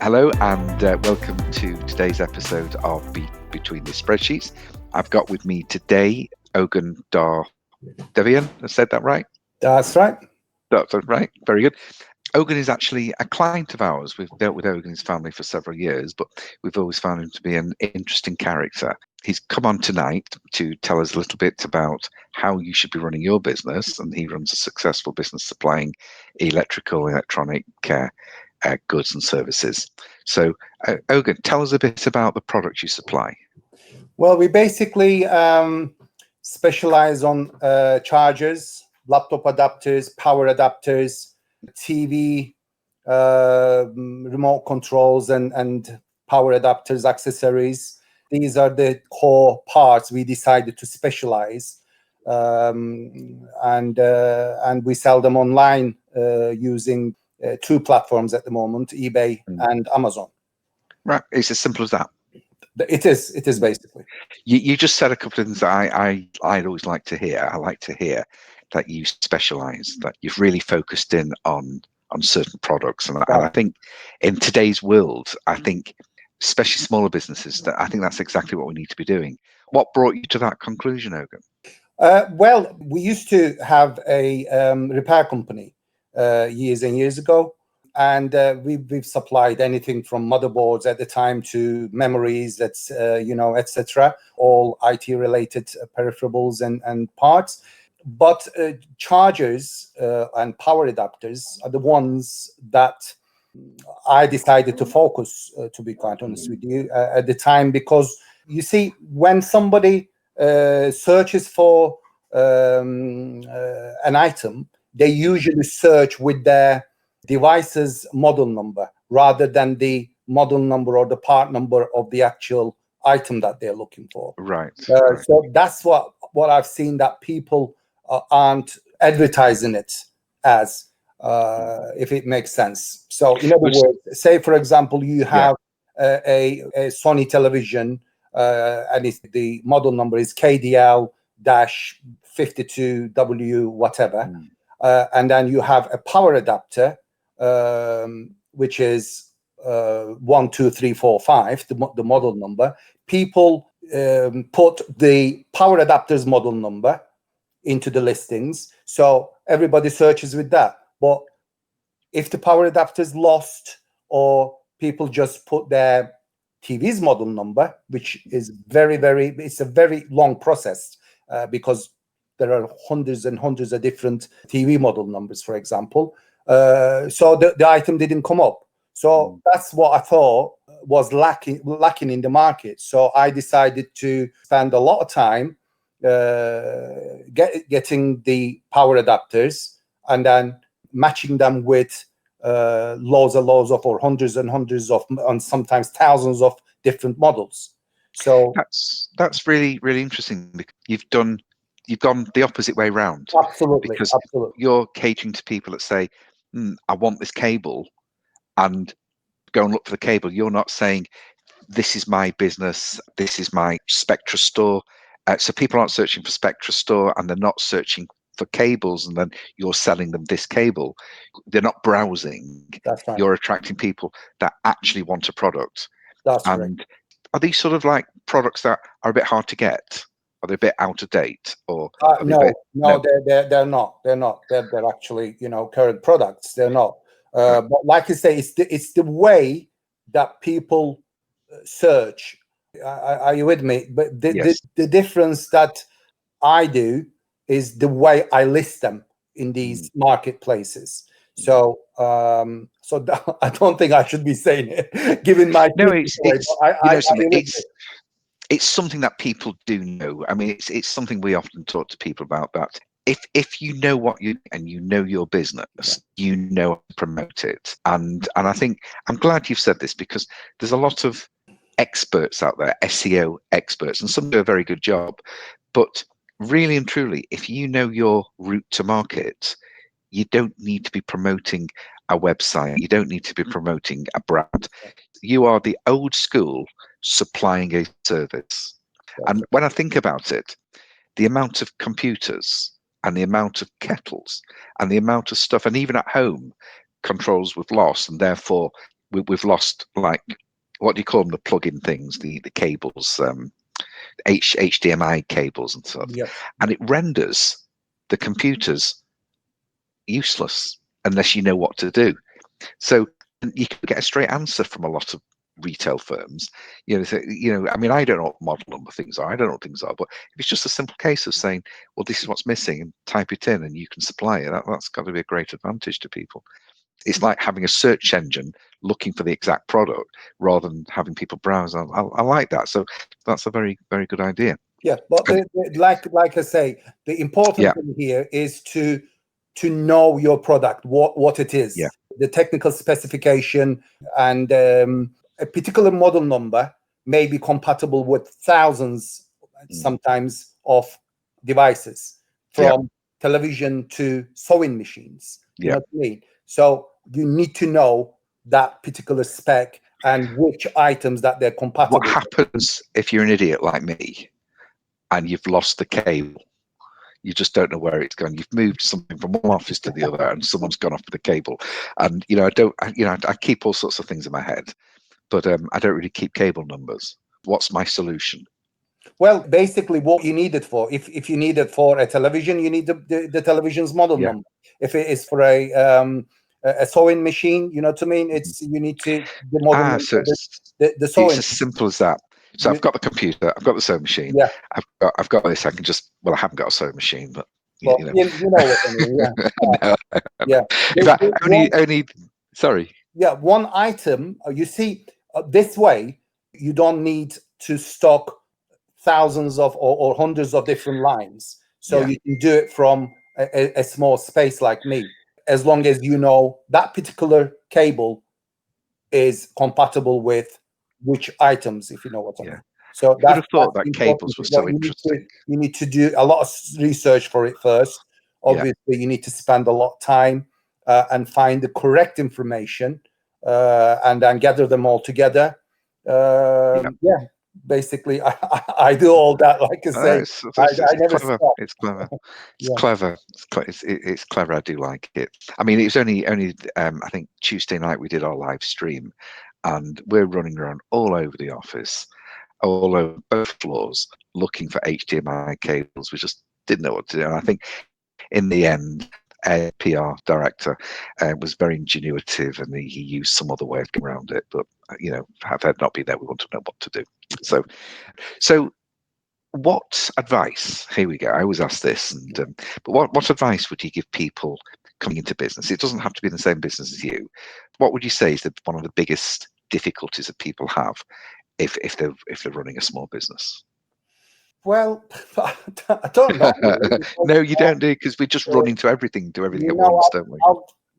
Hello and welcome to today's episode of Between the Spreadsheets. I've got with me today Ogun Daedeviren. I said that right? That's right. That's right. Very good. Ogun is actually a client of ours. We've dealt with Ogun and his family for several years, but we've always found him to be an interesting character. He's come on tonight to tell us a little bit about how you should be running your business, and he runs a successful business supplying electronic goods and services. So, Ogun, tell us a bit about the products you supply. Well, we basically specialize on chargers, laptop adapters, power adapters, TV, remote controls, and power adapters, accessories. These are the core parts we decided to specialize, and we sell them online using two platforms at the moment, eBay and Amazon. Right, it's as simple as that. It is basically. You just said a couple of things that I'd always like to hear. I like to hear that you specialize, that you've really focused in on certain products, and I think in today's world, I think especially smaller businesses, that I think that's exactly what we need to be doing. What brought you to that conclusion, Ogun? Well, we used to have a repair company years and years ago, and we've supplied anything from motherboards at the time to memories, that's etc., all IT related peripherals and parts. But chargers and power adapters are the ones that I decided to focus, to be quite honest with you, at the time, because you see, when somebody searches for an item, they usually search with their device's model number rather than the model number or the part number of the actual item that they're looking for. Right. So that's what I've seen, that people aren't advertising it as, if it makes sense. So in other words, say for example, you have a Sony television, and the model number is KDL-52W whatever, and then you have a power adapter, which is 12345, the model number. People put the power adapter's model number into the listings, so everybody searches with that. But if the power adapter is lost, or people just put their TV's model number, which is it's a very long process, because there are hundreds and hundreds of different TV model numbers, for example. So the item didn't come up. So that's what I thought was lacking in the market. So I decided to spend a lot of time getting the power adapters and then matching them with loads or hundreds and hundreds of, and sometimes thousands of different models. So that's really, really interesting, because you've gone the opposite way round. Absolutely. Because you're catering to people that say, I want this cable, and go and look for the cable. You're not saying, this is my business, this is my Spectrastore. So people aren't searching for Spectrastore, and they're not searching for cables, and then you're selling them this cable. They're not browsing. That's right. You're attracting people that actually want a product. That's right. And are these sort of like products that are a bit hard to get? Are they a bit out of date, or no, they're not. They're actually, current products. They're not. But like I say, it's the way that people search. Are you with me? But the difference that I do is the way I list them in these marketplaces. So I don't think I should be saying it, given my it's something that people do know. I mean, it's something we often talk to people about, that if you know what you and you know your business, you know how to promote it. And I think I'm glad you've said this, because there's a lot of experts out there, SEO experts, and some do a very good job. But really and truly, if you know your route to market, you don't need to be promoting a website. You don't need to be promoting a brand. You are the old school supplying a service. And when I think about it, the amount of computers and the amount of kettles and the amount of stuff, and even at home, controls with loss, and therefore we've lost, like, what do you call them, the plug-in things, the cables, HDMI cables and stuff, Yep. and it renders the computers useless unless you know what to do. So you can get a straight answer from a lot of retail firms. I mean, I don't know what model number things are. I don't know what things are. But if it's just a simple case of saying, well, this is what's missing, and type it in, and you can supply it, that's got to be a great advantage to people. It's like having a search engine looking for the exact product rather than having people browse. I like that. So that's a very, very good idea. Yeah, but like I say, the important thing here is to know your product, what it is, the technical specification, and a particular model number may be compatible with thousands, sometimes, of devices, from television to sewing machines. You know what I mean? So you need to know that particular spec and which items that they're compatible with. What happens if you're an idiot like me and you've lost the cable? You just don't know where it's gone. You've moved something from one office to the other, and someone's gone off with the cable. And I keep all sorts of things in my head, but I don't really keep cable numbers. What's my solution? Well, basically, what you need it for. If you need it for a television, you need the television's model number. If it is for a sewing machine, you know what I mean. You need to the model number. So the sewing. It's as simple as that. So I've got the computer, I've got the sewing machine. Yeah. I've got this. I can just. Well, I haven't got a sewing machine, but well, you know what I mean. Yeah. Yeah. In fact, only. Sorry. Yeah, one item. You see, this way you don't need to stock thousands of or hundreds of different lines. So you can do it from a small space like me, as long as you know that particular cable is compatible with which items, if you know what I mean. So I would have thought that cables were so interesting. You need to do a lot of research for it first. Obviously, you need to spend a lot of time and find the correct information and then gather them all together. Basically, I do all that. Like I say, I never clever. stop. It's clever. It's clever. It's clever. I do like it. I mean, it was only I think Tuesday night we did our live stream, and we're running around all over the office, all over both floors, looking for HDMI cables. We just didn't know what to do. And I think in the end, PR director was very ingenuitive, and he used some other way of getting around it. But had that not been there, we want to know what to do. So what advice? Here we go. I always ask this, but what advice would you give people coming into business? It doesn't have to be in the same business as you. What would you say is one of the biggest difficulties that people have if they're running a small business? Well, I don't know. No, you don't do, because we just run into everything, do everything at once, don't we?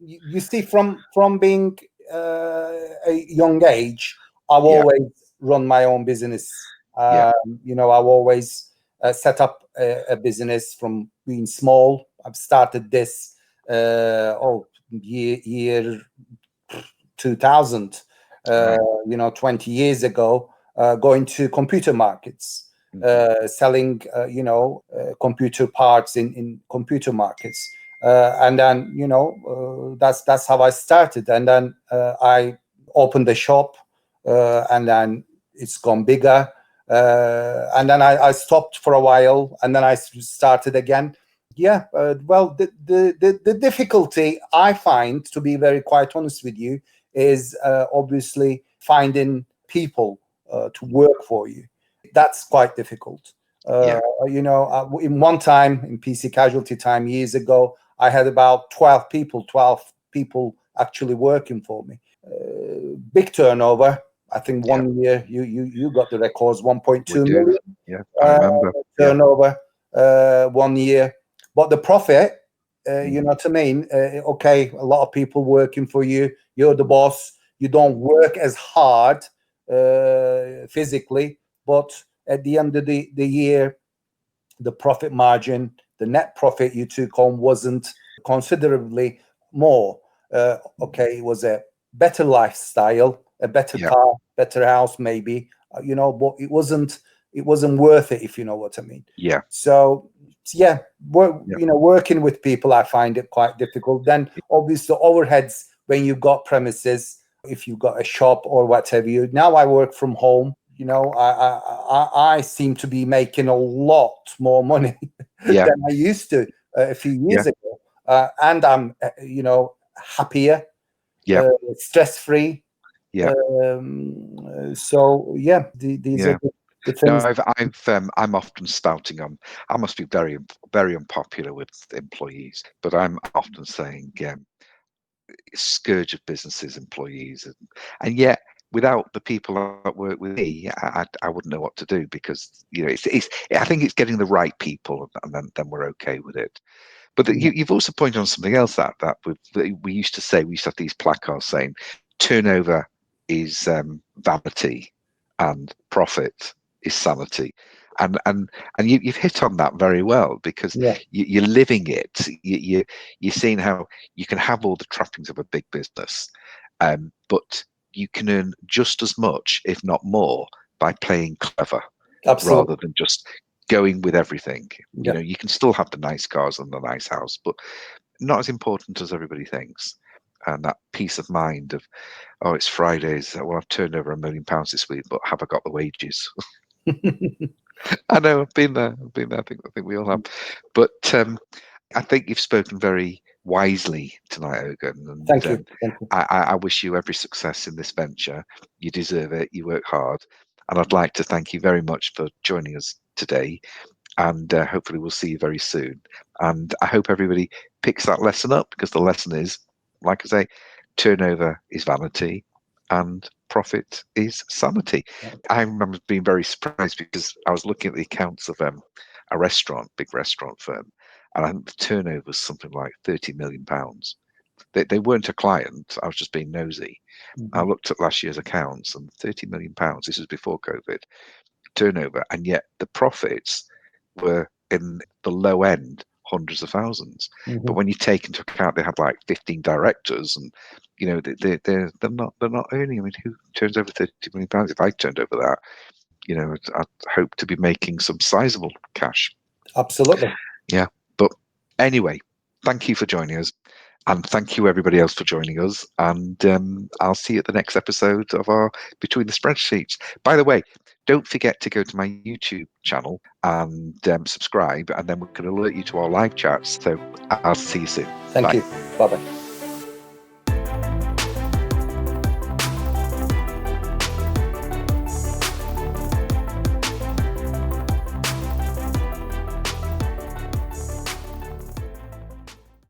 You see, from being a young age, I've always run my own business. I've always set up a business from being small. I've started this year 2000, 20 years ago, going to computer markets. Selling, computer parts in computer markets, and then that's how I started. And then I opened the shop, and then it's gone bigger. And then I stopped for a while, and then I started again. Well, the difficulty I find, to be very quite honest with you, is obviously finding people to work for you. That's quite difficult. In one time, in PC Casualty time years ago, I had about 12 people actually working for me. Big turnover. I think one year you got the records, 1.2 million. Yeah, I remember. Turnover 1 year. But the profit, you know what I mean? Okay, a lot of people working for you. You're the boss. You don't work as hard physically, but at the end of the year, the profit margin, the net profit you took home wasn't considerably more. It was a better lifestyle, a better car, better house, maybe, but it wasn't worth it, if you know what I mean. So working with people, I find it quite difficult. Then obviously overheads, when you've got premises, if you've got a shop or whatever. Now I work from home. I seem to be making a lot more money Yeah. than I used to a few years ago, and I'm happier, Yeah. stress-free. Yeah. So yeah, these are the things. No, I'm often spouting on. I must be very, very unpopular with employees, but I'm often saying, scourge of businesses, employees, and yet without the people that work with me, I wouldn't know what to do, because it's I think it's getting the right people, and then we're okay with it. But you've also pointed on something else that we used to say. We used to have these placards saying, turnover is vanity and profit is sanity. And you've hit on that very well, because you're living it. You're seeing how you can have all the trappings of a big business, but you can earn just as much, if not more, by playing clever, Absolutely. rather than just going with everything. Yeah. You can still have the nice cars and the nice house, but not as important as everybody thinks. And that peace of mind of, oh, it's Fridays, well, I've turned over £1 million this week, but have I got the wages? I know, I've been there. I think we all have. But I think you've spoken very wisely tonight, Ogun. And Thank you. Thank you. I wish you every success in this venture. You deserve it. You work hard. And I'd like to thank you very much for joining us today. And hopefully we'll see you very soon. And I hope everybody picks that lesson up, because the lesson is, like I say, turnover is vanity and profit is sanity. I remember being very surprised, because I was looking at the accounts of a restaurant, big restaurant firm, and I think the turnover was something like £30 million. They weren't a client. I was just being nosy. I looked at last year's accounts, and £30 million. This was before COVID turnover, and yet the profits were in the low end, hundreds of thousands. But when you take into account they had like 15 directors, and they're not earning. I mean, who turns over £30 million? If I turned over that, I'd hope to be making some sizable cash. Absolutely. Yeah. But anyway, thank you for joining us. And thank you, everybody else, for joining us. And I'll see you at the next episode of our Between the Spreadsheets. By the way, don't forget to go to my YouTube channel and subscribe, and then we can alert you to our live chats. So I'll see you soon. Thank Bye. you. Bye-bye.